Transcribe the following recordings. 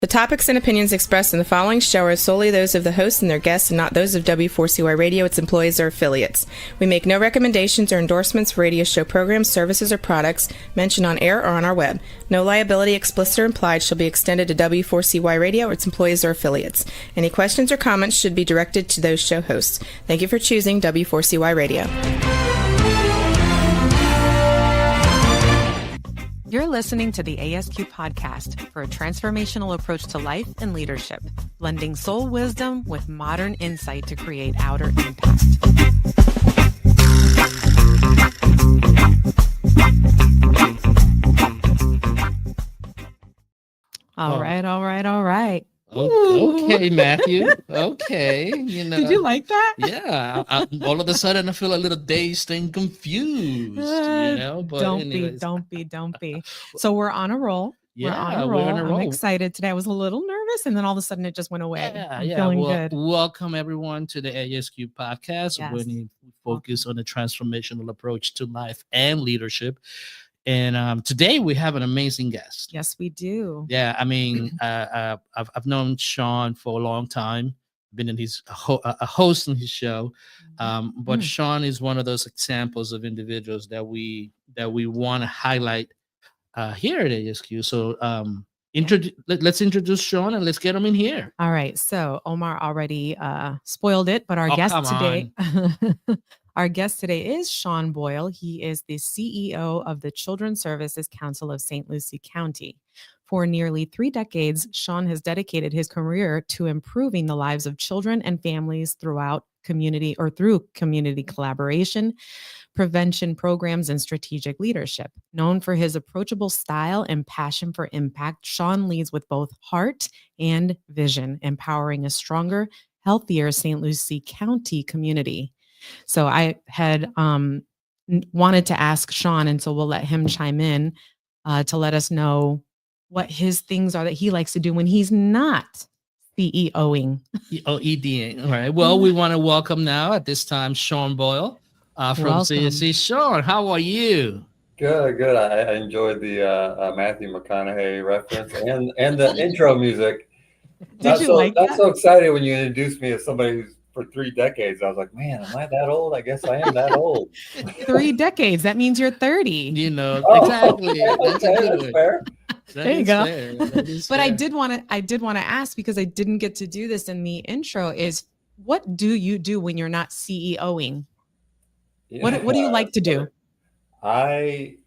topics and opinions expressed in the following show are solely those of the host and their guests and not those of W4CY Radio, its employees, or affiliates. We make no recommendations or endorsements for radio show programs, services, or products mentioned on air or on our web. No liability, explicit or implied, shall be extended to W4CY Radio or its employees or affiliates. Any questions or comments should be directed to those show hosts. Thank you for choosing W4CY Radio. You're listening to the ASQ podcast for a transformational approach to life and leadership, blending soul wisdom with modern insight to create outer impact. All right. Okay, Matthew. Okay, Did you like that? Yeah. All of a sudden, I feel a little dazed and confused. But don't be. So we're on a roll. Yeah, we're on a roll. I'm excited today. I was a little nervous, and then all of a sudden, it just went away. I'm feeling good. Welcome everyone to the ASQ podcast. Yes. When we focus on a transformational approach to life and leadership. And today we have an amazing guest. Yes, we do. Yeah, I mean, I've known Sean for a long time. Been in a host on his show, but Sean is one of those examples of individuals that we want to highlight here at ASQ. So let's introduce Sean and let's get him in here. All right. So Omar already spoiled it, but our guest today. Our guest today is Sean Boyle. He is the CEO of the Children's Services Council of St. Lucie County. For nearly 3 decades, Sean has dedicated his career to improving the lives of children and families through community collaboration, prevention programs, and strategic leadership. Known for his approachable style and passion for impact, Sean leads with both heart and vision, empowering a stronger, healthier St. Lucie County community. So I had wanted to ask Sean, and so we'll let him chime in to let us know what his things are that he likes to do when he's not CEOing. EDing. All right. Well, we want to welcome now at this time Sean Boyle from CSC. Sean, how are you? Good. I enjoyed the Matthew McConaughey reference and the intro music. Did you like that? That's so exciting when you introduced me as somebody who's for 3 decades. I was like, man, am I that old? I guess I am that old. 3 decades. That means you're 30. Exactly. That's fair. There you go. But I did want to ask, because I didn't get to do this in the intro, is what do you do when you're not CEOing? Yeah. What do you like to do? Okay,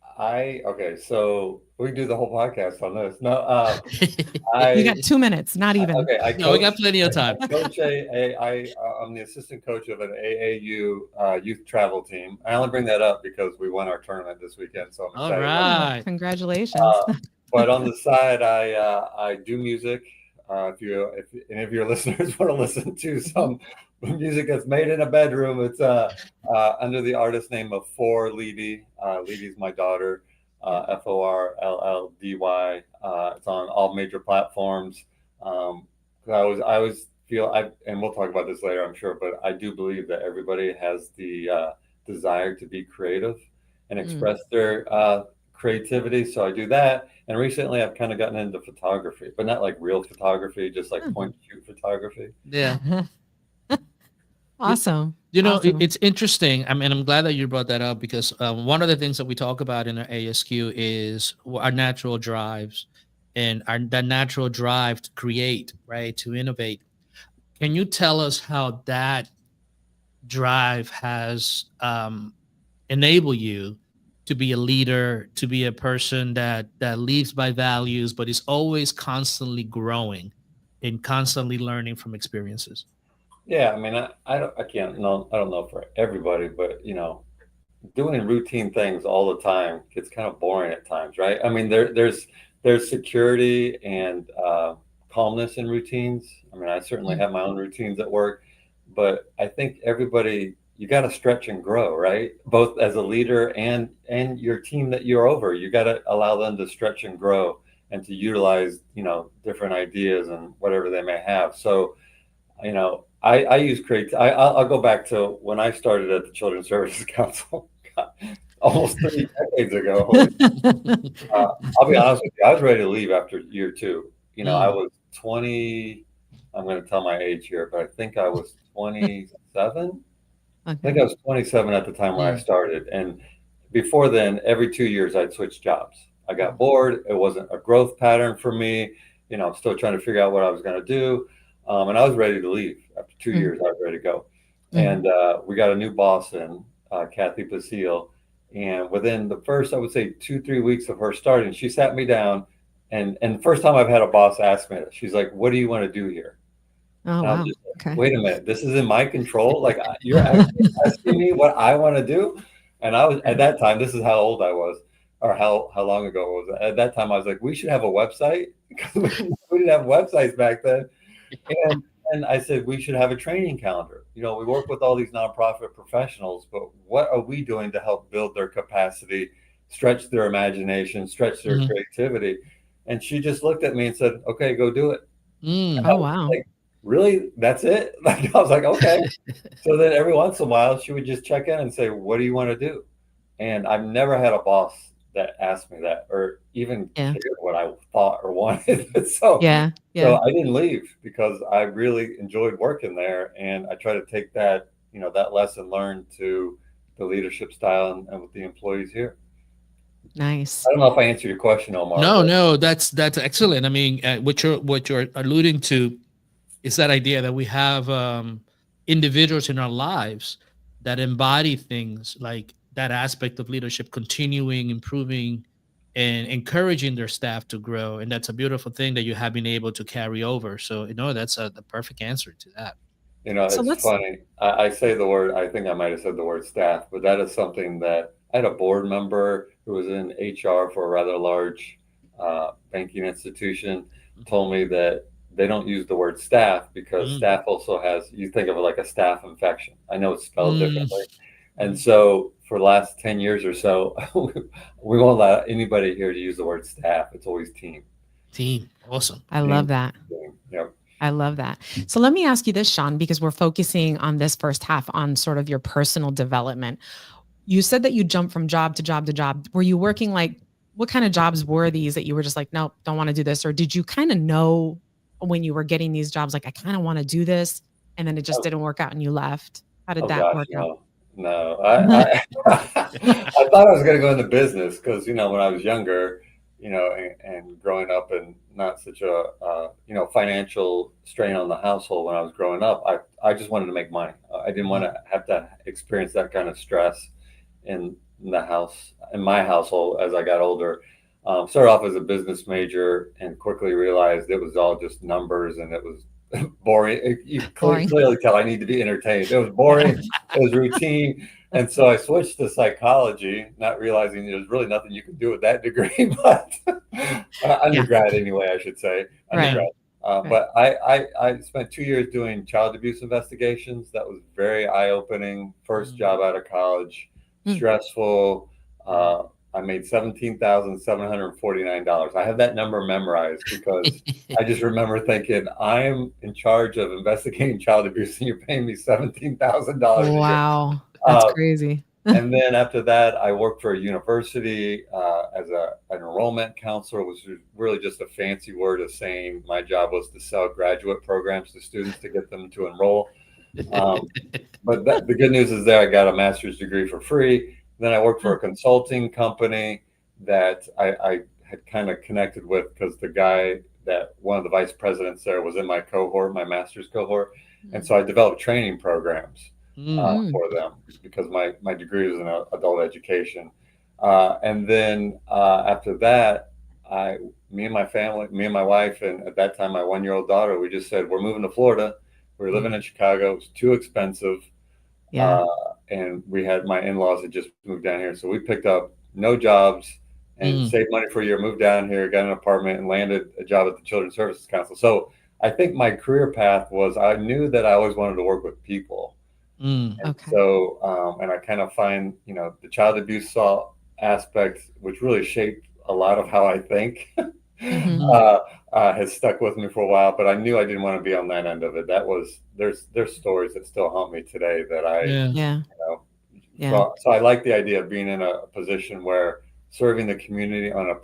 so we can do the whole podcast on this. No, you got 2 minutes, not even. Okay, we got plenty of time. I'm the assistant coach of an AAU youth travel team. I only bring that up because we won our tournament this weekend, so I'm excited. All right, congratulations. But on the side, I do music. If any of your listeners want to listen to some music that's made in a bedroom, it's under the artist name of Forlady. Lady's my daughter, Forldy. It's on all major platforms. I always feel, and we'll talk about this later, I'm sure, but I do believe that everybody has the desire to be creative and express their creativity. So I do that. And recently I've kind of gotten into photography, but not like real photography, just like point and shoot photography. Yeah. Awesome. It's interesting. I mean, I'm glad that you brought that up, because one of the things that we talk about in our ASQ is our natural drives and that natural drive to create, right? To innovate. Can you tell us how that drive has enabled you to be a leader, to be a person that leads by values, but is always constantly growing and constantly learning from experiences? Yeah, I mean, I don't know for everybody, but doing routine things all the time gets kind of boring at times, right? I mean, there's security and calmness in routines. I mean, I certainly have my own routines at work, but I think everybody, you got to stretch and grow, right? Both as a leader and your team that you're over, you got to allow them to stretch and grow and to utilize, different ideas and whatever they may have. So, I use creativity. I'll go back to when I started at the Children's Services Council almost 3 decades ago. I'll be honest with you, I was ready to leave after year 2. I was I'm going to tell my age here, but I think I was 27. I think Okay. I was 27 at the time when I started. And before then, every 2 years, I'd switch jobs. I got bored. It wasn't a growth pattern for me. I'm still trying to figure out what I was going to do. And I was ready to leave. After 2 years, I was ready to go. And we got a new boss in, Kathy Basile. And within the first, I would say 2-3 weeks of her starting, she sat me down. And the first time I've had a boss ask me that, she's like, "What do you want to do here?" Oh, And I was wow. just like, Okay. "Wait a minute, this is in my control. Like you're actually asking me what I want to do." And I was at that time, this is how old I was, or how long ago it was. At that time, I was like, "We should have a website," because we didn't have websites back then. And I said, "We should have a training calendar. We work with all these nonprofit professionals, but what are we doing to help build their capacity, stretch their imagination, stretch their creativity?" And she just looked at me and said, "Okay, go do it." And I Oh, was wow. like, "Really? That's it?" Like, I was like, "Okay." So then every once in a while, she would just check in and say, "What do you want to do?" And I've never had a boss that asked me that, or even Yeah. cared what I thought or wanted. So Yeah. so Yeah. I didn't leave because I really enjoyed working there, and I try to take that, that lesson learned to the leadership style and with the employees here. Nice. I don't know if I answered your question, Omar, No, but no, that's excellent. I mean, what you're alluding to is that idea that we have individuals in our lives that embody things like that aspect of leadership, continuing, improving, and encouraging their staff to grow. And that's a beautiful thing that you have been able to carry over. So, that's the perfect answer to that. So it's let's, funny. I say the word, I think I might have said the word staff, but that is something that I had a board member who was in HR for a rather large banking institution told me that they don't use the word staff because Mm. staff also has, you think of it like a staph infection. I know it's spelled Mm. differently. And so for the last 10 years or so, we won't allow anybody here to use the word staff. It's always team. Team. Awesome. I love that. Yep. I love that. So let me ask you this, Sean, because we're focusing on this first half on sort of your personal development. You said that you jumped from job to job to job. Were you working what kind of jobs were these that you were just like, nope, don't want to do this? Or did you kind of know when you were getting these jobs, like, I kind of want to do this, and then it just didn't work out and you left? How did Oh that gosh, work out? no. I I thought I was going to go into business because when I was younger, and growing up and not such a financial strain on the household when I was growing up, I just wanted to make money. I didn't want to have to experience that kind of stress in my household as I got older. Started off as a business major and quickly realized it was all just numbers and it was boring. You Boring. clearly tell I need to be entertained. It was boring. It was routine. And so I switched to psychology, not realizing there's really nothing you can do with that degree, but undergrad anyway, I should say. Undergrad. Right. But I spent 2 years doing child abuse investigations. That was very eye-opening. First job out of college, stressful. I made $17,749. I have that number memorized because I just remember thinking, I'm in charge of investigating child abuse and you're paying me $17,000 a year. Wow. That's crazy. And then after that, I worked for a university as an enrollment counselor, which was really just a fancy word of saying my job was to sell graduate programs to students to get them to enroll. But the good news is I got a master's degree for free. Then I worked for a consulting company that I had kind of connected with because one of the vice presidents there was in my cohort, my master's cohort. And so I developed training programs for them because my degree was in adult education. And then after that, me and my wife, and at that time, my 1-year-old daughter, we just said, we're moving to Florida. We were living in Chicago. It was too expensive. Yeah. And we had my in-laws had just moved down here. So we picked up no jobs and saved money for a year, moved down here, got an apartment and landed a job at the Children's Services Council. So I think my career path was, I knew that I always wanted to work with people. Okay. So, and I kind of find, the child abuse aspect, which really shaped a lot of how I think, has stuck with me for a while, but I knew I didn't want to be on that end of it. There's stories that still haunt me today that so I like the idea of being in a position where serving the community on a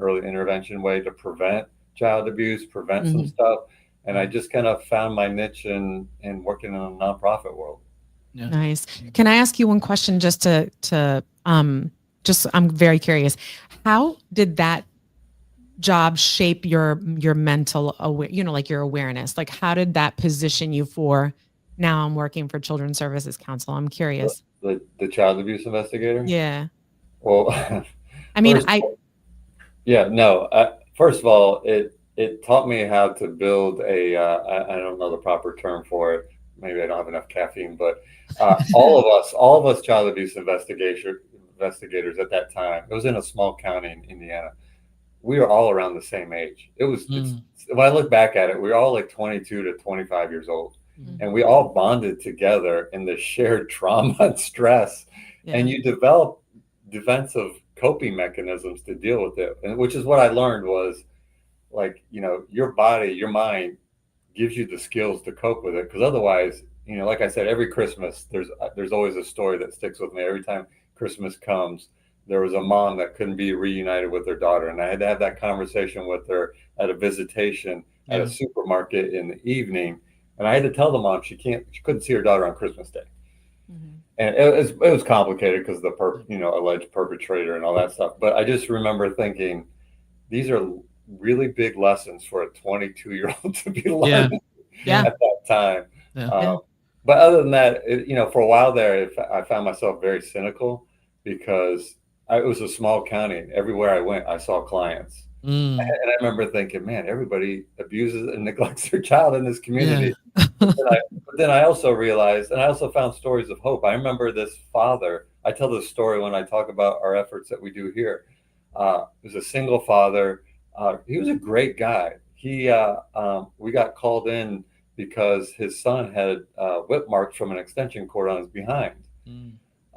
early intervention way to prevent child abuse, prevent some stuff. And I just kind of found my niche in working in a nonprofit world. Yeah. Nice. Can I ask you one question just I'm very curious. How did that job shape your mental like your awareness? Like, how did that position you for now I'm working for Children's Services Council? I'm curious. The child abuse investigator? Yeah. Well, I mean, first of all, it taught me how to build I don't know the proper term for it. Maybe I don't have enough caffeine, but all of us child abuse investigators at that time, it was in a small county in Indiana. We were all around the same age. When I look back at it, we were all like 22 to 25 years old. And we all bonded together in the shared trauma and stress. Yeah. And you develop defensive coping mechanisms to deal with it. And which is what I learned was, like, your body, your mind gives you the skills to cope with it. Because otherwise, like I said, every Christmas, there's always a story that sticks with me. Every time Christmas comes, there was a mom that couldn't be reunited with her daughter. And I had to have that conversation with her at a visitation at a supermarket in the evening. And I had to tell the mom she couldn't see her daughter on Christmas Day. And it was complicated because the alleged perpetrator and all that stuff. But I just remember thinking, these are really big lessons for a 22-year-old to be learning at that time. Yeah. But other than that, for a while there, I found myself very cynical because it was a small county. And everywhere I went, I saw clients. And I remember thinking, man, everybody abuses and neglects their child in this community. Yeah. but then I also realized, and I also found stories of hope. I remember this father. I tell this story when I talk about our efforts that we do here. He was a single father. He was a great guy. We got called in because his son had whip marks from an extension cord on his behind.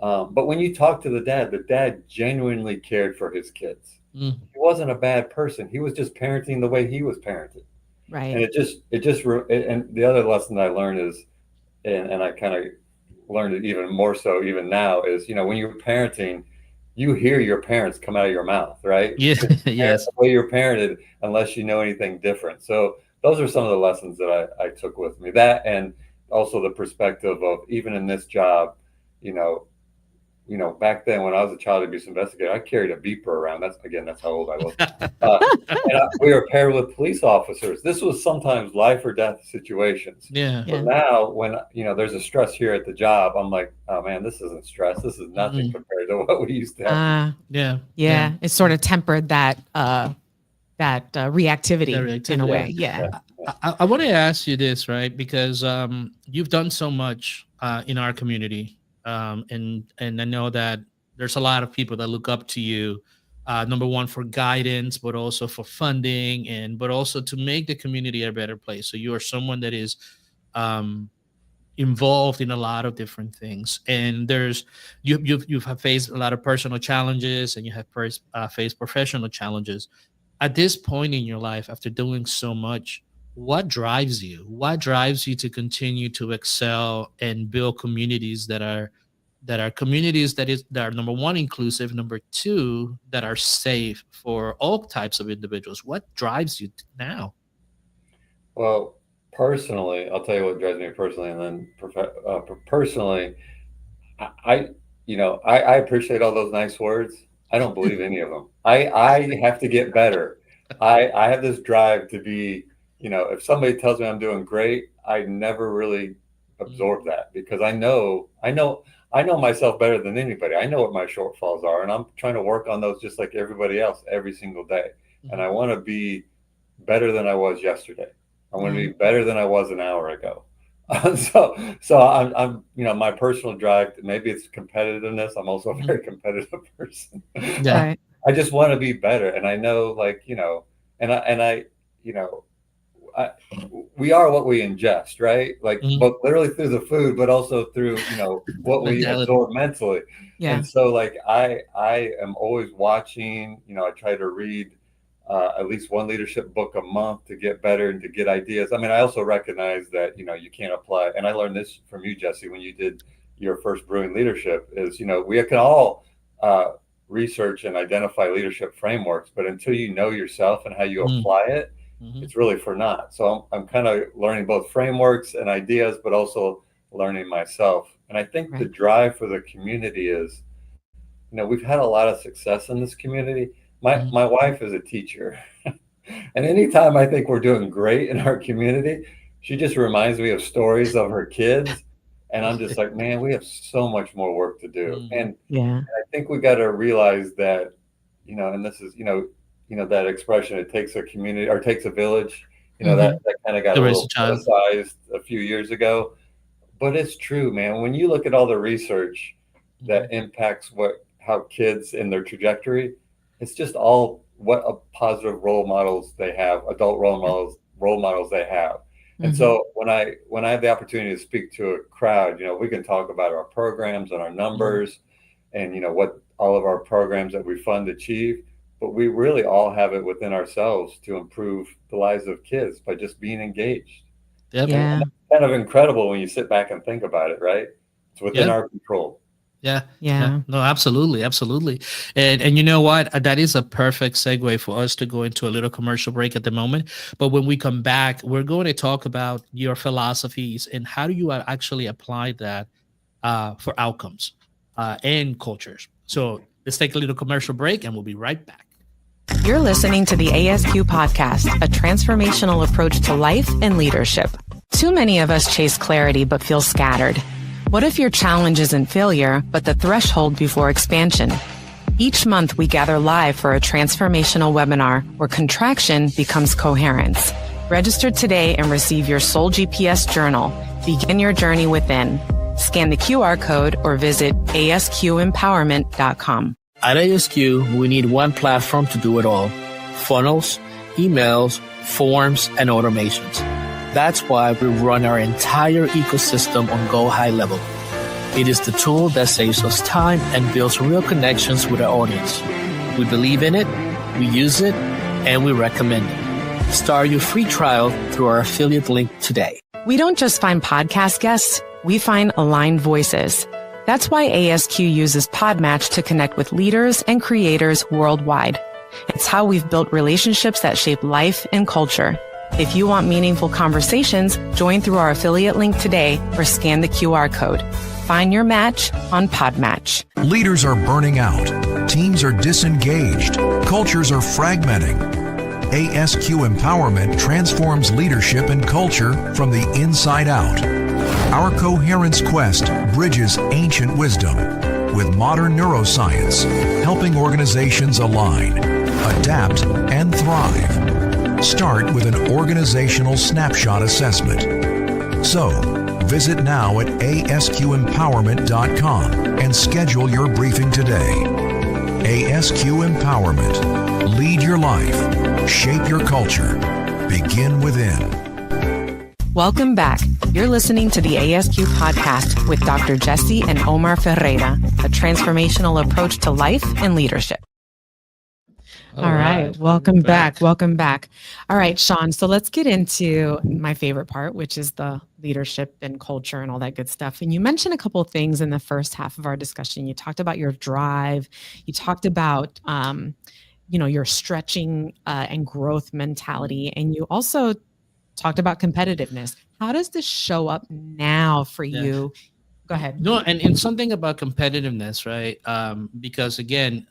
But when you talk to the dad genuinely cared for his kids. He wasn't a bad person. He was just parenting the way he was parented. Right. And and the other lesson I learned is, and I kind of learned it even more so even now, is, when you're parenting, you hear your parents come out of your mouth, right? Yeah. Yes. The way you're parented, unless you know anything different. So those are some of the lessons that I took with me. That, and also the perspective of, even in this job, back then when I was a child abuse investigator, I carried a beeper around. That's how old I was. We were paired with police officers. This was sometimes life or death situations. Yeah. But now when, there's a stress here at the job, I'm like, oh man, this isn't stress. This is nothing compared to what we used to have. Yeah. It sort of tempered that reactivity in a way. Yeah. I want to ask you this, right? Because you've done so much in our community. And I know that there's a lot of people that look up to you, number one, for guidance, but also for funding, but also to make the community a better place. So you are someone that is involved in a lot of different things, and you've faced a lot of personal challenges, and you have faced professional challenges. At this point in your life, after doing so much, what drives you? What drives you to continue to excel and build communities that are communities that are, number one, inclusive, number two, that are safe for all types of individuals? What drives you now? Well, personally, I'll tell you what drives me personally, and then personally, I appreciate all those nice words. I don't believe any of them. I have to get better. I have this drive to be, if somebody tells me I'm doing great, I never really absorb that, because I know myself better than anybody. I know what my shortfalls are, and I'm trying to work on those just like everybody else every single day. And I want to be better than I was yesterday. I want to be better than I was an hour ago. So I'm my personal drive, maybe it's competitiveness. I'm also a very competitive person. Yeah. I just want to be better. And I know, we are what we ingest, right? But literally through the food, but also through, what we absorb mentally. Yeah. And so I am always watching, I try to read at least one leadership book a month to get better and to get ideas. I mean, I also recognize that, you can't apply, and I learned this from you, Jesse, when you did your first Brewing Leadership, is, we can all research and identify leadership frameworks, but until you know yourself and how you apply it, it's really for naught. So I'm kind of learning both frameworks and ideas, but also learning myself. And I think the drive for the community is, we've had a lot of success in this community. My wife is a teacher. And anytime I think we're doing great in our community, she just reminds me of stories of her kids. And I'm just like, man, we have so much more work to do. And I think we got to realize that, and this is, that expression, it takes a community or takes a village, that kind of got a little criticized a few years ago. But it's true, man. When you look at all the research that impacts how kids in their trajectory, it's just all what a positive role models they have, adult role models they have. And so when I have the opportunity to speak to a crowd, we can talk about our programs and our numbers and, what all of our programs that we fund achieve, but we really all have it within ourselves to improve the lives of kids by just being engaged. Yep. And that's kind of incredible when you sit back and think about it, right? It's within our control. Yeah. No, absolutely. And you know what? That is a perfect segue for us to go into a little commercial break at the moment. But when we come back, we're going to talk about your philosophies and how do you actually apply that for outcomes and cultures. So let's take a little commercial break and we'll be right back. You're listening to the ASQ podcast, a transformational approach to life and leadership. Too many of us chase clarity but feel scattered. What if your challenge isn't failure, but the threshold before expansion? Each month, we gather live for a transformational webinar where contraction becomes coherence. Register today and receive your Soul GPS journal. Begin your journey within. Scan the QR code or visit asqempowerment.com. At ASQ, we need one platform to do it all. Funnels, emails, forms, and automations. That's why we run our entire ecosystem on Go High Level. It is the tool that saves us time and builds real connections with our audience. We believe in it, we use it, and we recommend it. Start your free trial through our affiliate link today. We don't just find podcast guests, we find aligned voices. That's why ASQ uses Podmatch to connect with leaders and creators worldwide. It's how we've built relationships that shape life and culture. If you want meaningful conversations, join through our affiliate link today or scan the QR code. Find your match on Podmatch. Leaders are burning out. Teams are disengaged. Cultures are fragmenting. ASQ Empowerment transforms leadership and culture from the inside out. Our Coherence Quest bridges ancient wisdom with modern neuroscience, helping organizations align, adapt, and thrive. Start with an organizational snapshot assessment. So, visit now at asqempowerment.com and schedule your briefing today. ASQ Empowerment. Lead your life. Shape your culture. Begin within. Welcome back. You're listening to the ASQ podcast with Dr. Jesse and Omar Ferreira, a transformational approach to life and leadership. All right. Welcome back. All right, Sean. So let's get into my favorite part, which is the leadership and culture and all that good stuff. And you mentioned a couple of things in the first half of our discussion. You talked about your drive. You talked about, your stretching and growth mentality. And you also talked about competitiveness. How does this show up now for you? Go ahead. No, and something about competitiveness, right? Because again,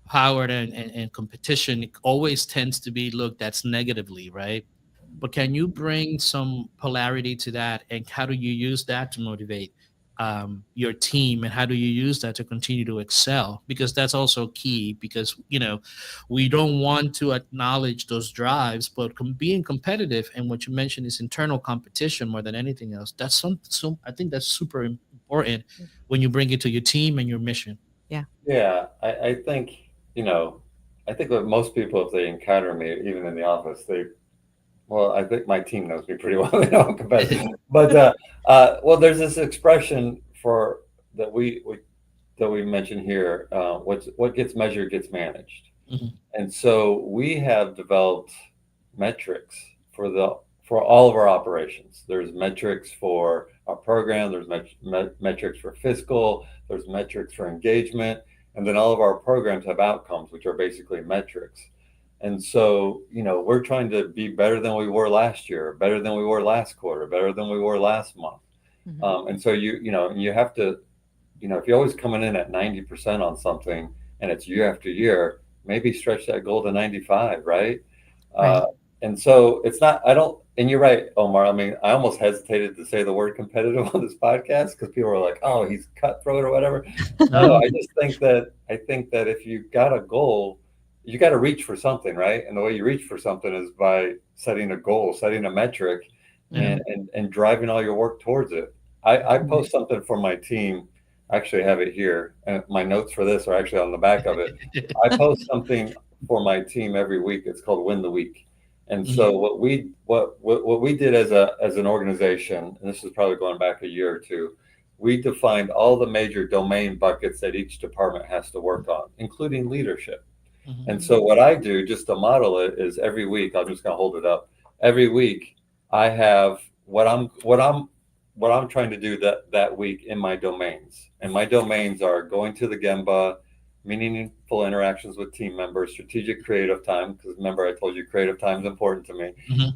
power and competition always tends to be looked at negatively, right? But can you bring some polarity to that, and how do you use that to motivate your team, and how do you use that to continue to excel? Because that's also key, because we don't want to acknowledge those drives, but being competitive, and what you mentioned is internal competition more than anything else. That's I think that's super important when you bring it to your team and your mission. I think I think that most people, if they encounter me, even in the office, I think my team knows me pretty well. They know I'm competitive. But there's this expression that we mention here. What gets measured gets managed, and so we have developed metrics for all of our operations. There's metrics for our program. There's metrics for fiscal. There's metrics for engagement. And then all of our programs have outcomes, which are basically metrics. And so, we're trying to be better than we were last year, better than we were last quarter, better than we were last month. And so you have to, if you're always coming in at 90% on something and it's year after year, maybe stretch that goal to 95, right? And so it's not, and you're right, Omar. I mean, I almost hesitated to say the word competitive on this podcast because people were like, oh, he's cutthroat or whatever. No, I think that if you've got a goal, you got to reach for something, right? And the way you reach for something is by setting a goal, setting a metric, and driving all your work towards it. I post something for my team. I actually have it here, and my notes for this are actually on the back of it. I post something for my team every week. It's called Win the Week. And so what we did as an organization, and this is probably going back a year or two, we defined all the major domain buckets that each department has to work on, including leadership. And so what I do, just to model it, is every week, I'm just going to hold it up. Every week, I have what I'm trying to do that week in my domains. And my domains are going to the Gemba, meaningful interactions with team members, strategic creative time, because remember I told you creative time is important to me,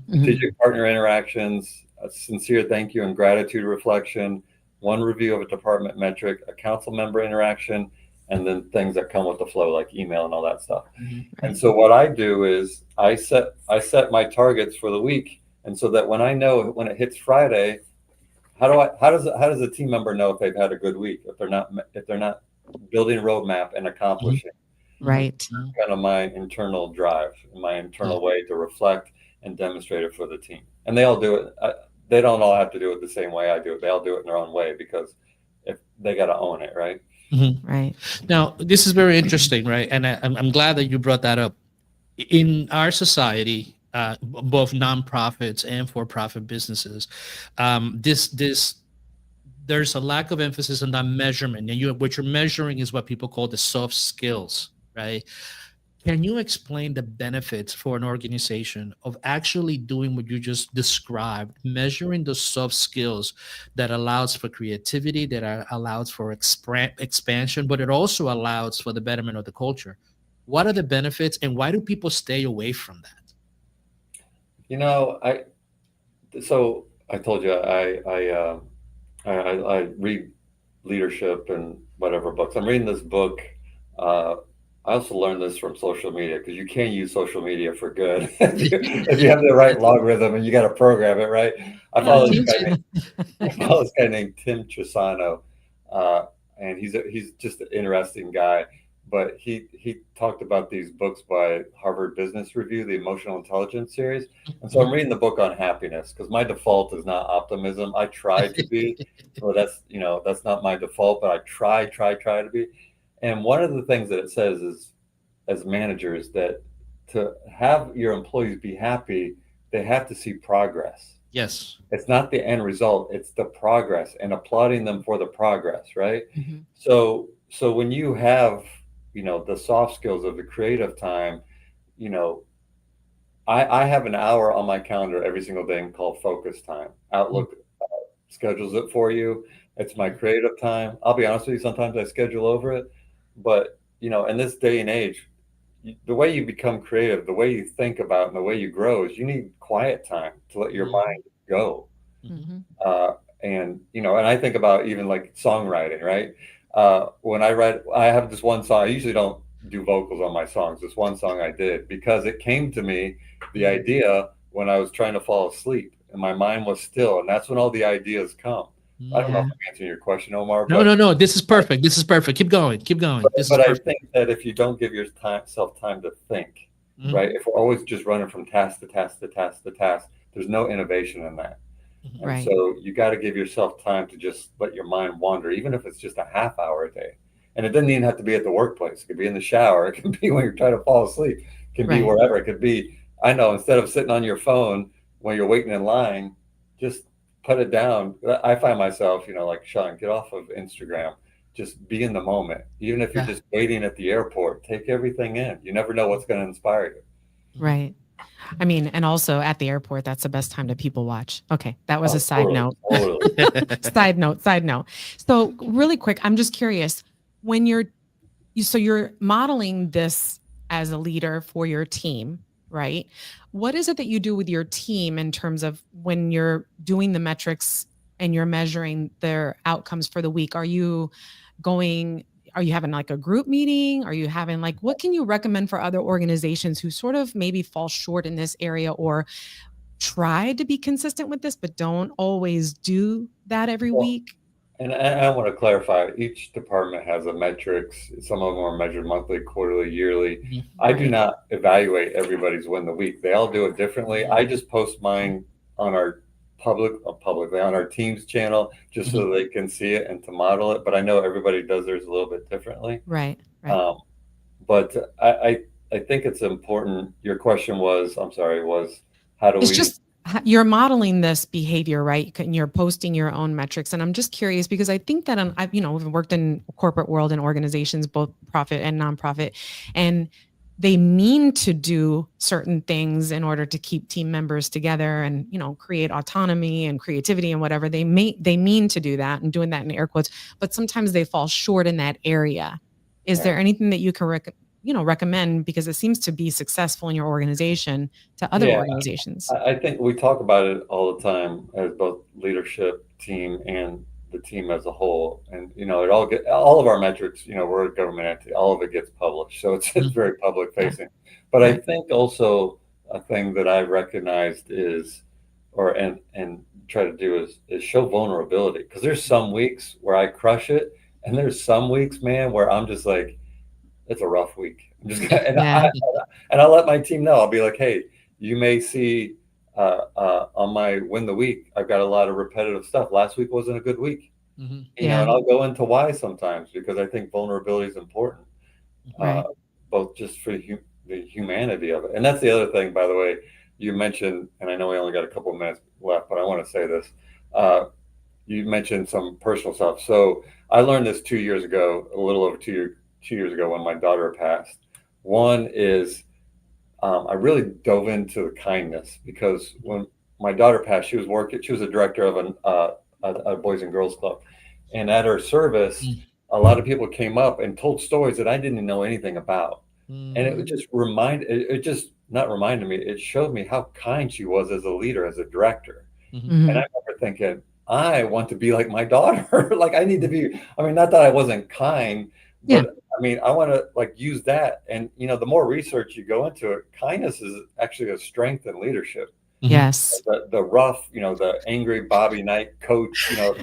strategic partner interactions, a sincere thank you and gratitude reflection, one review of a department metric, a council member interaction, and then things that come with the flow like email and all that stuff. And so what I do is I set my targets for the week, and so that when I know when it hits Friday, how does a team member know if they've had a good week if they're not building a roadmap and accomplishing? Right. That's kind of my internal drive, my internal way to reflect and demonstrate it for the team. And they all do it. They don't all have to do it the same way I do it. They all do it in their own way because if they got to own it, right? Right. Now, this is very interesting, right? And I'm glad that you brought that up. In our society, both nonprofits and for-profit businesses, there's a lack of emphasis on that measurement, and what you're measuring is what people call the soft skills, right? Can you explain the benefits for an organization of actually doing what you just described, measuring the soft skills that allows for creativity, that allows for expansion, but it also allows for the betterment of the culture? What are the benefits, and why do people stay away from that? So I told you I read leadership and whatever books. I'm reading this book. I also learned this from social media because you can use social media for good if you have the right logarithm and you got to program it right. I follow this guy named Tim Trisano, and he's just an interesting guy. But he talked about these books by Harvard Business Review, the Emotional Intelligence series. And so I'm reading the book on happiness because my default is not optimism. I try to be, well, that's not my default, but I try to be. And one of the things that it says is, as managers, that to have your employees be happy, they have to see progress. Yes. It's not the end result, it's the progress, and applauding them for the progress, right? So when you have the soft skills of the creative time, I have an hour on my calendar every single day called focus time. Outlook schedules it for you. It's my creative time. I'll be honest with you, sometimes I schedule over it, but in this day and age, the way you become creative, the way you think about and the way you grow is you need quiet time to let your mind go. And I think about even like songwriting, right? When I write, I have this one song. I usually don't do vocals on my songs. This one song I did because it came to me, the idea, when I was trying to fall asleep and my mind was still, and that's when all the ideas come. I don't know if I'm answering your question, Omar. No. This is perfect. Keep going. But I think that if you don't give yourself time to think, right? If we're always just running from task to task to task to task, there's no innovation in that. And so you got to give yourself time to just let your mind wander, even if it's just a half hour a day. And it doesn't even have to be at the workplace. It could be in the shower. It can be when you're trying to fall asleep. It can be wherever. It could be, I know, instead of sitting on your phone when you're waiting in line, just put it down. I find myself, like, Sean, get off of Instagram. Just be in the moment. Even if you're just waiting at the airport, take everything in. You never know what's going to inspire you. Right. I mean, and also at the airport, that's the best time to people watch. Okay. That was a side note. Side note. So really quick, I'm just curious, when you're modeling this as a leader for your team, right? What is it that you do with your team in terms of when you're doing the metrics and you're measuring their outcomes for the week? Are you having like a group meeting? Are you having like, what can you recommend for other organizations who sort of maybe fall short in this area or try to be consistent with this, but don't always do that every week? And I want to clarify, each department has a metrics. Some of them are measured monthly, quarterly, yearly. Mhm. I do not evaluate everybody's win the week. They all do it differently. I just post mine on our publicly on our team's channel just so they can see it and to model it. But I know everybody does theirs a little bit differently. Right. But I think it's important. Your question was, I'm sorry, was how do we? Just you're modeling this behavior, right? And you're posting your own metrics. And I'm just curious because I think that I've worked in corporate world and organizations, both profit and nonprofit, and they mean to do certain things in order to keep team members together and, create autonomy and creativity and whatever. They mean to do that and doing that in air quotes, but sometimes they fall short in that area. Is there anything that you can recommend, because it seems to be successful in your organization, to other organizations? I think we talk about it all the time as both leadership team and the team as a whole. And, all of our metrics, we're a government entity, all of it gets published. So it's very public facing. But I think also a thing that I've recognized is, and try to do is show vulnerability. Because there's some weeks where I crush it. And there's some weeks, man, where I'm just like, it's a rough week. I'm just gonna, and I'll let my team know. I'll be like, hey, you may see on my win the week, I've got a lot of repetitive stuff. Last week wasn't a good week. And I'll go into why sometimes, because I think vulnerability is important, both just for the humanity of it. And that's the other thing, by the way, you mentioned, and I know we only got a couple of minutes left, but I want to say this. You mentioned some personal stuff. So I learned this 2 years ago, a little over 2 years ago when my daughter passed. One is I really dove into the kindness, because when my daughter passed, she was a director of a Boys and Girls Club. And at her service, a lot of people came up and told stories that I didn't know anything about. And it just not reminded me, it showed me how kind she was as a leader, as a director. And I remember thinking, I want to be like my daughter. Like I need to be, not that I wasn't kind, but I want to use that. And, the more research you go into it, kindness is actually a strength in leadership. Yes. The rough, the angry Bobby Knight coach, that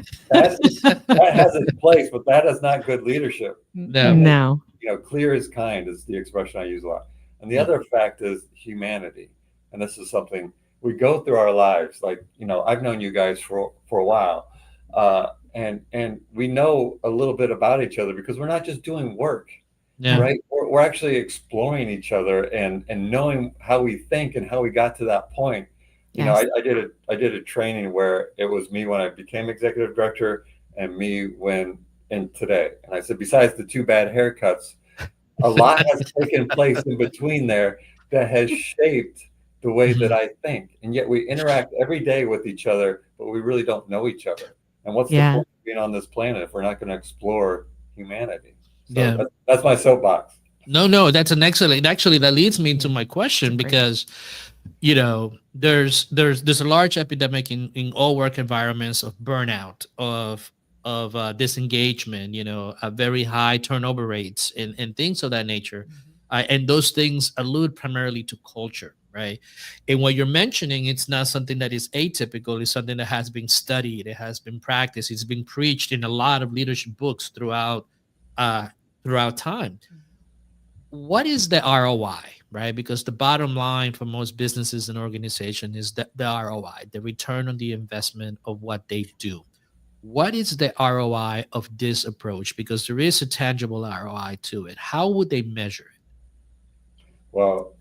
has its place, but that is not good leadership. No. Clear is kind is the expression I use a lot. And the other fact is humanity. And this is something we go through our lives. I've known you guys for a while. And we know a little bit about each other because we're not just doing work, right? We're actually exploring each other and knowing how we think and how we got to that point. I did a training where it was me when I became executive director and me today. And I said, besides the 2 bad haircuts, a lot has taken place in between there that has shaped the way that I think. And yet we interact every day with each other, but we really don't know each other. And what's the point of being on this planet if we're not going to explore humanity? So that's my soapbox. No, that's an excellent. Actually, that leads me to my question, because there's a large epidemic in all work environments of burnout, of disengagement, very high turnover rates and things of that nature. And those things allude primarily to culture, right? And what you're mentioning, it's not something that is atypical. It's something that has been studied. It has been practiced. It's been preached in a lot of leadership books throughout time. What is the ROI, right? Because the bottom line for most businesses and organizations is the ROI, the return on the investment of what they do. What is the ROI of this approach? Because there is a tangible ROI to it. How would they measure it? Well,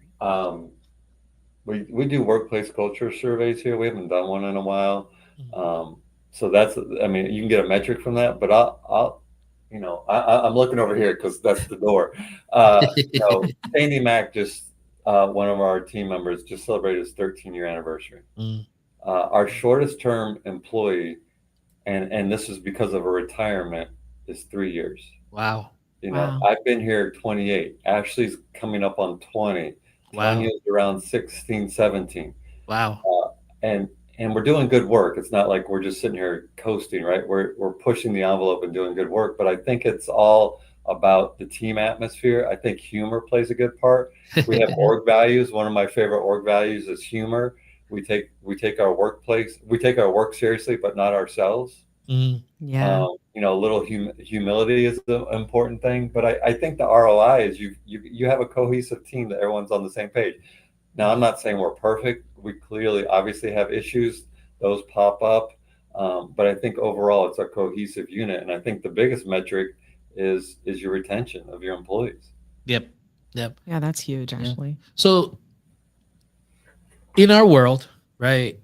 we do workplace culture surveys here. We haven't done one in a while. So that's, you can get a metric from that, but I'm looking over here because that's the door. Sandy Mack one of our team members just celebrated his 13-year anniversary. Our shortest term employee, and this is because of a retirement, is 3 years. Wow. You know, Wow. I've been here 28. Ashley's coming up on 20. Wow. Tanya's around 16, 17. Wow. And we're doing good work. It's not like we're just sitting here coasting, right? We're pushing the envelope and doing good work. But I think it's all about the team atmosphere. I think humor plays a good part. We have org values. One of my favorite org values is humor. We take our work seriously, but not ourselves. Yeah. You know, a little humility is the important thing. But I think the ROI is you have a cohesive team that everyone's on the same page. Now, I'm not saying we're perfect. We clearly, obviously have issues. Those pop up. But I think overall it's a cohesive unit. And I think the biggest metric is your retention of your employees. Yep. Yeah, that's huge, actually. So in our world, right,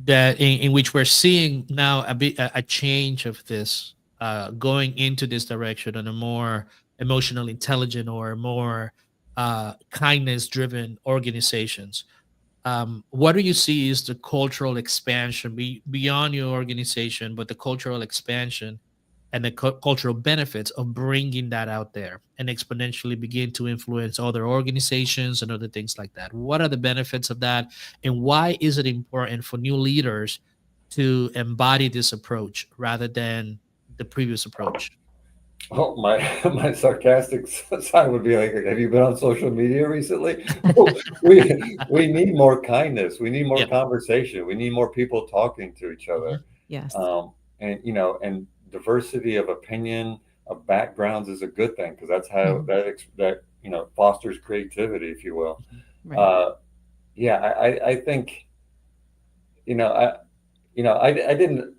that in which we're seeing now a change of this, going into this direction on a more emotionally intelligent or more kindness driven organizations. What do you see is the cultural expansion beyond your organization, but the cultural expansion and the cultural benefits of bringing that out there and exponentially begin to influence other organizations and other things like that? What are the benefits of that? And why is it important for new leaders to embody this approach rather than the previous approach? Oh, my sarcastic side would be like, have you been on social media recently? we need more kindness. We need more conversation. We need more people talking to each other. Yes. And you know, and diversity of opinion, of backgrounds is a good thing, because that's how that you know, fosters creativity, if you will. Right. I think, you know, I didn't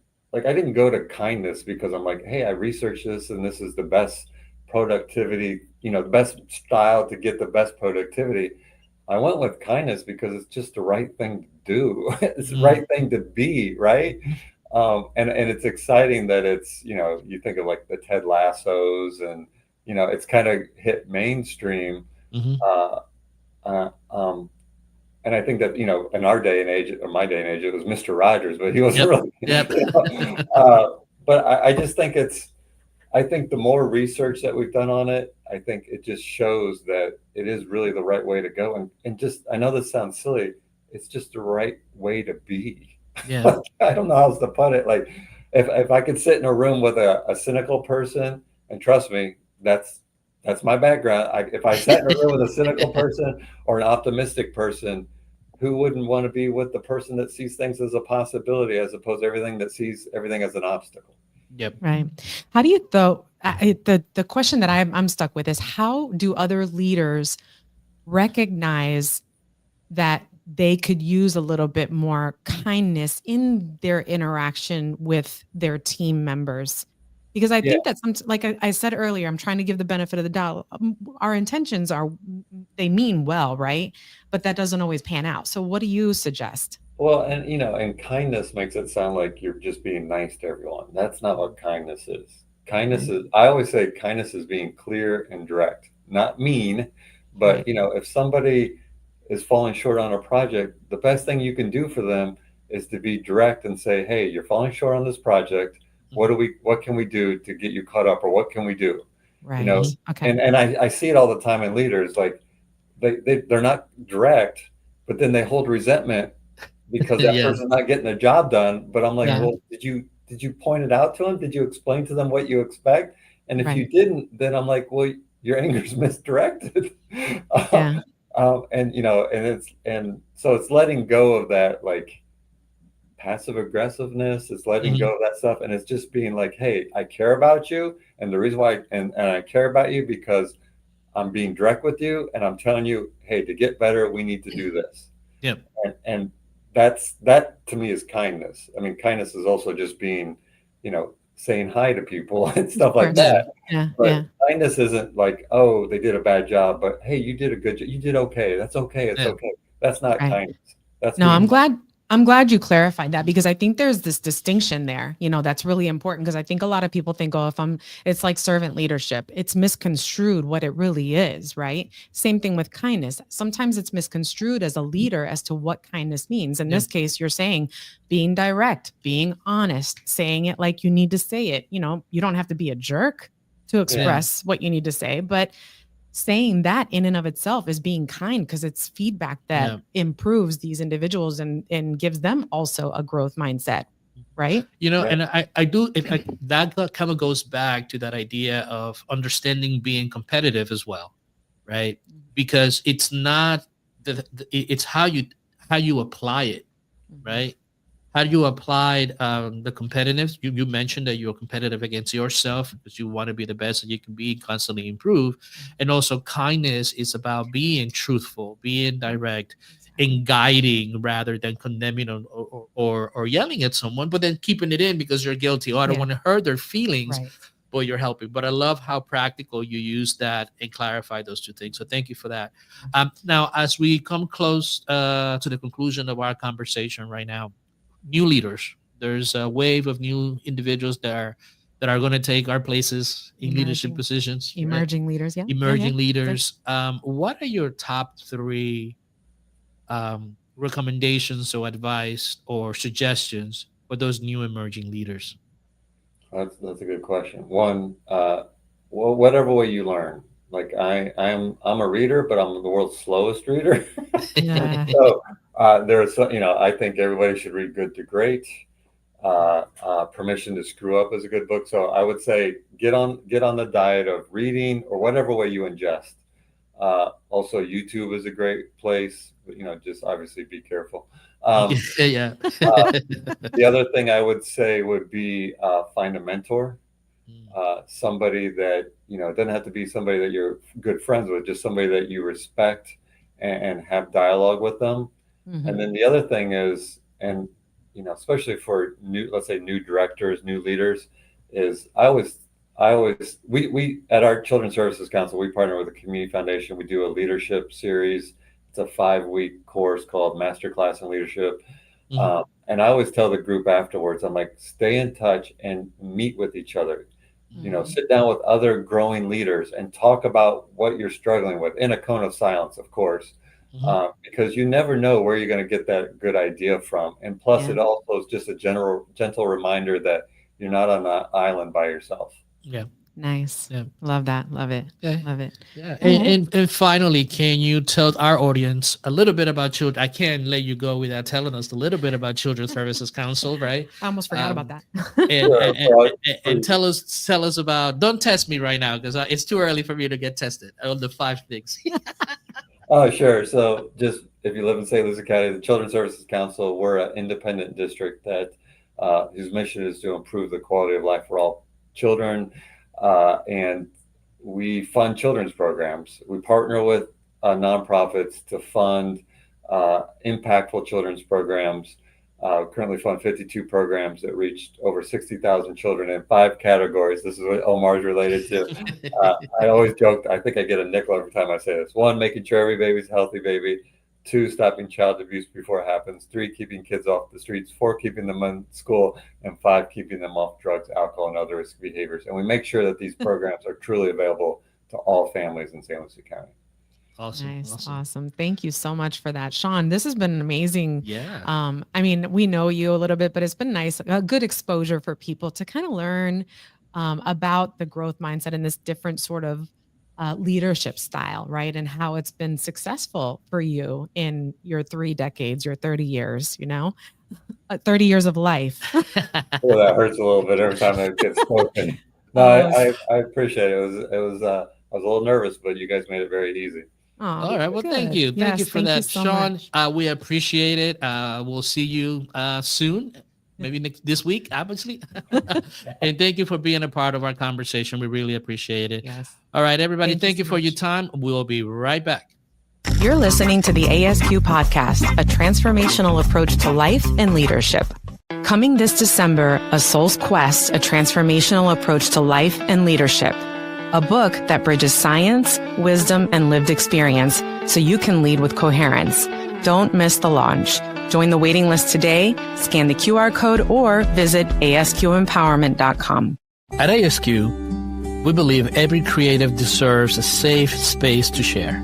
go to kindness because I'm like, hey, I researched this and this is the best productivity, you know, the best style to get the best productivity. I went with kindness because it's just the right thing to do. It's the right thing to be, right? And it's exciting that it's, you know, you think of like the Ted Lassos and, you know, it's kind of hit mainstream. And I think that, you know, in our day and age, or my day and age, it was Mr. Rogers, but he wasn't really. You know, but I just think I think the more research that we've done on it, I think it just shows that it is really the right way to go. And just, I know this sounds silly, it's just the right way to be. Yeah. I don't know how else to put it. Like, if I could sit in a room with a cynical person, and trust me, that's my background. If I sat in a room with a cynical person or an optimistic person, who wouldn't want to be with the person that sees things as a possibility as opposed to everything that sees everything as an obstacle? Yep. Right. How do you, though, the question that I'm stuck with is, how do other leaders recognize that they could use a little bit more kindness in their interaction with their team members? Because I think that like I said earlier, I'm trying to give the benefit of the doubt. Our intentions they mean well, right? But that doesn't always pan out. So what do you suggest? Well, and you know, and kindness makes it sound like you're just being nice to everyone. That's not what kindness is. Kindness is, I always say kindness is being clear and direct, not mean, but you know, if somebody is falling short on a project, the best thing you can do for them is to be direct and say, hey, you're falling short on this project. What can we do to get you caught up, or what can we do? Right. You know, and I see it all the time in leaders, like they're not direct, but then they hold resentment because that person's not getting their job done. But I'm like, well, did you point it out to them? Did you explain to them what you expect? And if you didn't, then I'm like, well, your anger's misdirected. And you know, and so it's letting go of that, like, passive aggressiveness. It's letting go of that stuff, and it's just being like, hey, I care about you, and the reason why and I care about you because I'm being direct with you, and I'm telling you, hey, to get better, we need to do this. And that to me is kindness. I mean, kindness is also just being, you know, saying hi to people and stuff like that. But kindness isn't like, oh, they did a bad job, but hey, you did a good job. You did okay. That's okay. It's okay. That's not kindness. That's no. I'm glad you clarified that, because I think there's this distinction there, you know, that's really important, because I think a lot of people think, oh, it's like servant leadership. It's misconstrued what it really is, right? Same thing with kindness. Sometimes it's misconstrued as a leader as to what kindness means. In this case, you're saying being direct, being honest, saying it like you need to say it. You know, you don't have to be a jerk, to express what you need to say. But saying that in and of itself is being kind, because it's feedback that improves these individuals and gives them also a growth mindset. Right. And I do that kind of goes back to that idea of understanding being competitive as well. Right. Because it's not it's how you apply it. Right. How do you apply the competitiveness? You mentioned that you're competitive against yourself because you want to be the best that you can be, constantly improve. And also kindness is about being truthful, being direct, and guiding rather than condemning or yelling at someone, but then keeping it in because you're guilty. I don't want to hurt their feelings, but you're helping. But I love how practical you use that and clarify those two things. So thank you for that. Now, as we come close to the conclusion of our conversation right now, new leaders. There's a wave of new individuals that are going to take our places in leadership positions. Emerging leaders, Emerging leaders. What are your top 3 recommendations or advice or suggestions for those new emerging leaders? That's a good question. One, whatever way you learn. Like I'm a reader, but I'm the world's slowest reader. So there's, I think everybody should read Good to Great. Permission to Screw Up is a good book. So I would say get on the diet of reading or whatever way you ingest. Also, YouTube is a great place, but, just obviously be careful. The other thing I would say would be find a mentor. Somebody that, it doesn't have to be somebody that you're good friends with, just somebody that you respect and have dialogue with them. And then the other thing is, and, especially for new directors, new leaders, is we at our Children's Services Council, we partner with the Community Foundation. We do a leadership series. It's a 5-week course called Masterclass in Leadership. And I always tell the group afterwards, I'm like, stay in touch and meet with each other. Sit down with other growing leaders and talk about what you're struggling with in a cone of silence, of course, because you never know where you're going to get that good idea from. And plus, it also is just a gentle reminder that you're not on an island by yourself. Yeah. Nice. Yeah. Love that. Love it. Yeah. Love it. Yeah. And finally, can you tell our audience a little bit about children? I can't let you go without telling us a little bit about Children's Services Council, right? I almost forgot about that. and tell us about, don't test me right now because it's too early for me to get tested on the 5 things. Oh, sure. So just if you live in St. Lucie County, the Children's Services Council, we're an independent district that whose mission is to improve the quality of life for all children. And we fund children's programs. We partner with nonprofits to fund impactful children's programs. Currently fund 52 programs that reached over 60,000 children in 5 categories. This is what Omar's related to. I always joked, I think I get a nickel every time I say this. 1, making sure every baby's a healthy baby. 2, stopping child abuse before it happens. 3, keeping kids off the streets. 4, keeping them in school. And 5, keeping them off drugs, alcohol, and other risk behaviors. And we make sure that these programs are truly available to all families in St. Lucie County. Awesome. Thank you so much for that, Sean. This has been amazing. Yeah. We know you a little bit, but it's been nice, a good exposure for people to kind of learn about the growth mindset and this different sort of leadership style, right? And how it's been successful for you in your 3 decades, your 30 years, 30 years of life. Well, that hurts a little bit every time I get spoken. No, I appreciate it. I was a little nervous, but you guys made it very easy. All right. Well, thank you. Thank you for that, Sean. We appreciate it. We'll see you soon. Maybe this week, obviously. And thank you for being a part of our conversation. We really appreciate it. Yes. All right, everybody. Thank you for your time. We'll be right back. You're listening to the ASQ podcast, a transformational approach to life and leadership. Coming this December, A Soul's Quest, a transformational approach to life and leadership. A book that bridges science, wisdom, and lived experience so you can lead with coherence. Don't miss the launch. Join the waiting list today, scan the QR code, or visit asqempowerment.com. At ASQ, we believe every creative deserves a safe space to share.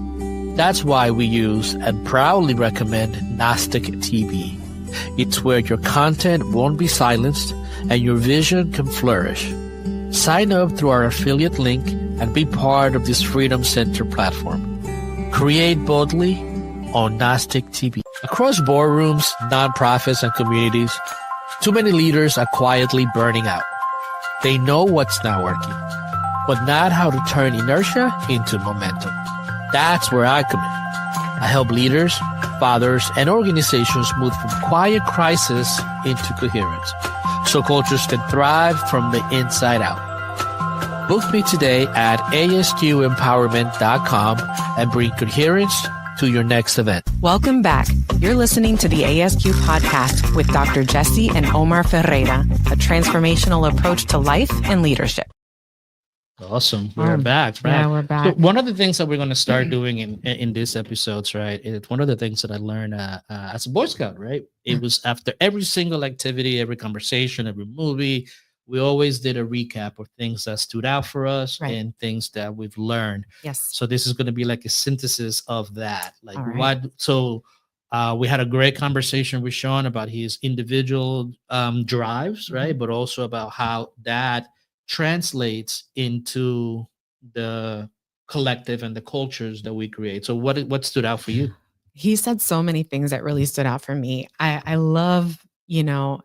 That's why we use and proudly recommend Gnostic TV. It's where your content won't be silenced and your vision can flourish. Sign up through our affiliate link and be part of this Freedom Center platform. Create boldly on Gnostic TV. Across boardrooms, nonprofits, and communities, too many leaders are quietly burning out. They know what's not working, but not how to turn inertia into momentum. That's where I come in. I help leaders, fathers, and organizations move from quiet crisis into coherence, so cultures can thrive from the inside out. Book me today at asqempowerment.com and bring coherence to your next event. Welcome back. You're listening to the ASQ podcast with Dr. Jesse and Omar Ferreira, a transformational approach to life and leadership. Awesome. We're back. Right? Yeah, we're back. So one of the things that we're going to start doing in these episodes, right? It's one of the things that I learned as a Boy Scout, right? It was after every single activity, every conversation, every movie, we always did a recap of things that stood out for us and things that we've learned. Yes. So this is going to be like a synthesis of that. Like right. we had a great conversation with Sean about his individual drives, right? But also about how that translates into the collective and the cultures that we create. So what stood out for you? He said so many things that really stood out for me. I love,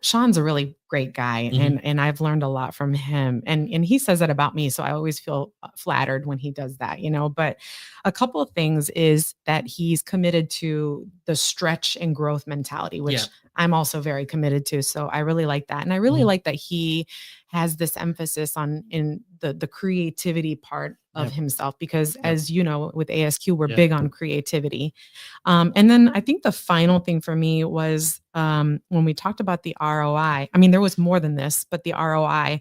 Sean's a really great guy, and I've learned a lot from him, and he says that about me. So I always feel flattered when he does that, but a couple of things is that he's committed to the stretch and growth mentality, which I'm also very committed to. So I really like that. And I really like that he has this emphasis in the creativity part of himself, because as you know, with ASQ, we're big on creativity. And then I think the final thing for me was when we talked about the ROI, I mean, there was more than this, but the ROI,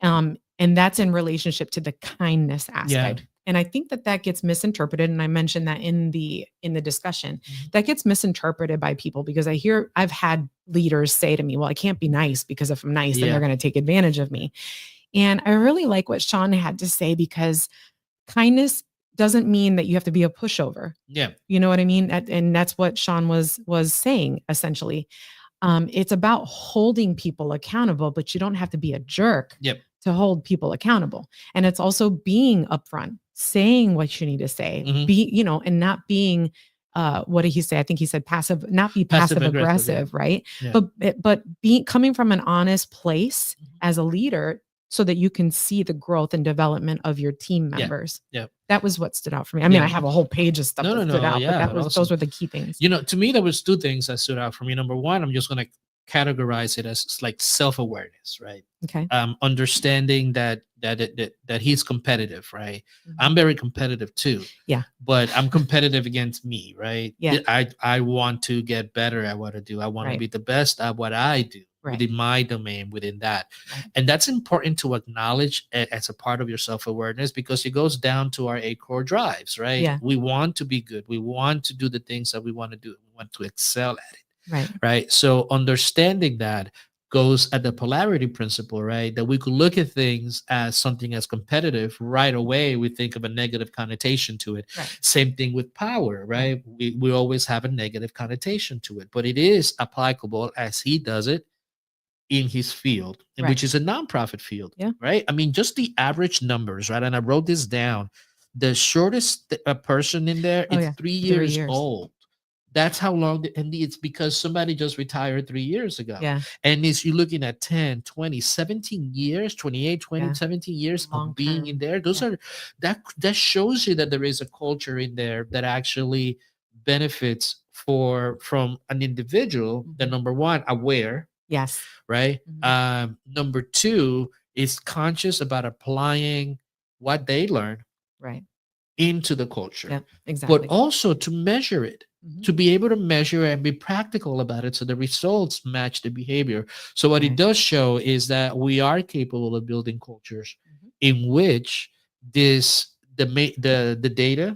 and that's in relationship to the kindness aspect. And I think that gets misinterpreted. And I mentioned that in the discussion, that gets misinterpreted by people, because I've had leaders say to me, well, I can't be nice, because if I'm nice, then they're going to take advantage of me. And I really like what Sean had to say, because kindness doesn't mean that you have to be a pushover. Yeah. You know what I mean? And that's what Sean was saying, essentially. It's about holding people accountable, but you don't have to be a jerk to hold people accountable. And it's also being upfront, saying what you need to say, and not being, what did he say? I think he said passive aggressive, right? Yeah. But coming from an honest place as a leader, so that you can see the growth and development of your team members. Yeah. That was what stood out for me. I mean, I have a whole page of stuff that stood out, but those were the key things. To me, there was two things that stood out for me. Number one, I'm just going to categorize it as like self-awareness, right? Okay. Understanding that he's competitive, right? I'm very competitive too. Yeah. But I'm competitive against me, right? Yeah. I want to get better at what I do. I want to be the best at what I do. Within my domain, within that. And that's important to acknowledge as a part of your self-awareness, because it goes down to our 8 core drives, right? Yeah. We want to be good. We want to do the things that we want to do. We want to excel at it. Right. So understanding that goes at the polarity principle, right? That we could look at things as something as competitive right away. We think of a negative connotation to it. Same thing with power, right? We always have a negative connotation to it, but it is applicable as he does it in his field, which is a nonprofit field, right? I mean, just the average numbers, right? And I wrote this down. The shortest person in there is 3 years old. That's how long, and it's because somebody just retired 3 years ago. Yeah. And you're looking at 10, 20, 17 years, 28, 20, 17 years of being in there. Those are, that shows you that there is a culture in there that actually benefits from an individual that, number one, aware. Yes. Right. Number two is conscious about applying what they learn into the culture. Yeah, exactly. But also to measure it, to be able to measure and be practical about it, so the results match the behavior. So what it does show is that we are capable of building cultures in which the data,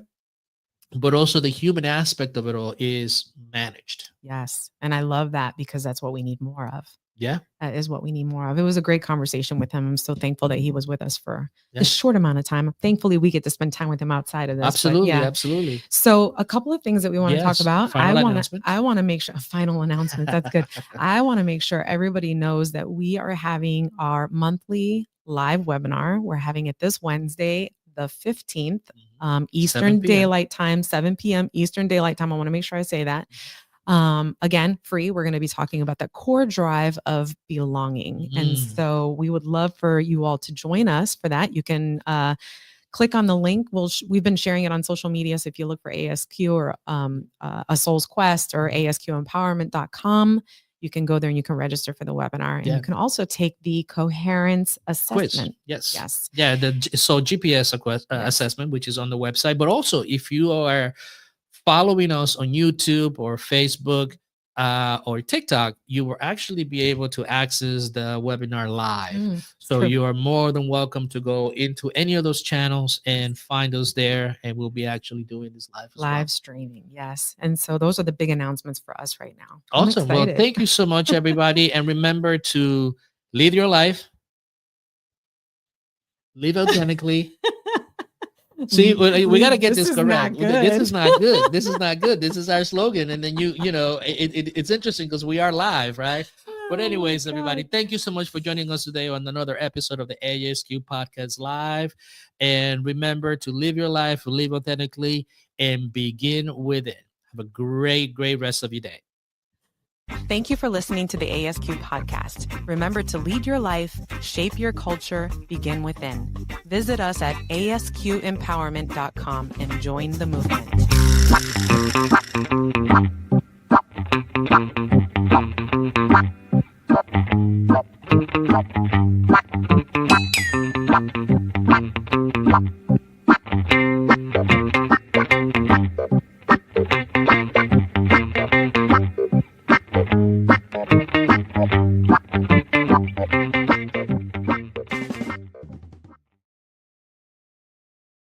but also the human aspect of it all, is managed. Yes. And I love that, because that's what we need more of. Yeah. Is what we need more of. It was a great conversation with him. I'm so thankful that he was with us for Yeah. a short amount of time. Thankfully, we get to spend time with him outside of this. Absolutely. Yeah. Absolutely. So a couple of things that we want to talk about. I want to make sure, a final announcement. That's good. I want to make sure everybody knows that we are having our monthly live webinar. We're having it this Wednesday, the 15th, Eastern Daylight Time, 7 p.m. Eastern Daylight Time. I want to make sure I say that. Again, free. We're going to be talking about the core drive of belonging. And so we would love for you all to join us for that. You can click on the link. We've been sharing it on social media. So if you look for ASQ or A Soul's Quest or ASQempowerment.com, you can go there and you can register for the webinar. And you can also take the coherence assessment. Quiz. Yes. Yeah. So GPS assessment, which is on the website. But also, if you are following us on YouTube or Facebook or TikTok, you will actually be able to access the webinar live. So true. you are more than welcome to go into any of those channels and find us there. And we'll be actually doing this live streaming. Yes. And so those are the big announcements for us right now. Awesome. Well, thank you so much, everybody. And remember to lead your life, live authentically. See, we got to get this correct. This is not good. This is not good. This is our slogan. And then it's interesting because we are live, right? But anyways, everybody, thank you so much for joining us today on another episode of the ASQ Podcast Live. And remember to live your life, live authentically, and begin with it. Have a great, great rest of your day. Thank you for listening to the ASQ podcast. Remember to lead your life, shape your culture, begin within. Visit us at asqempowerment.com and join the movement.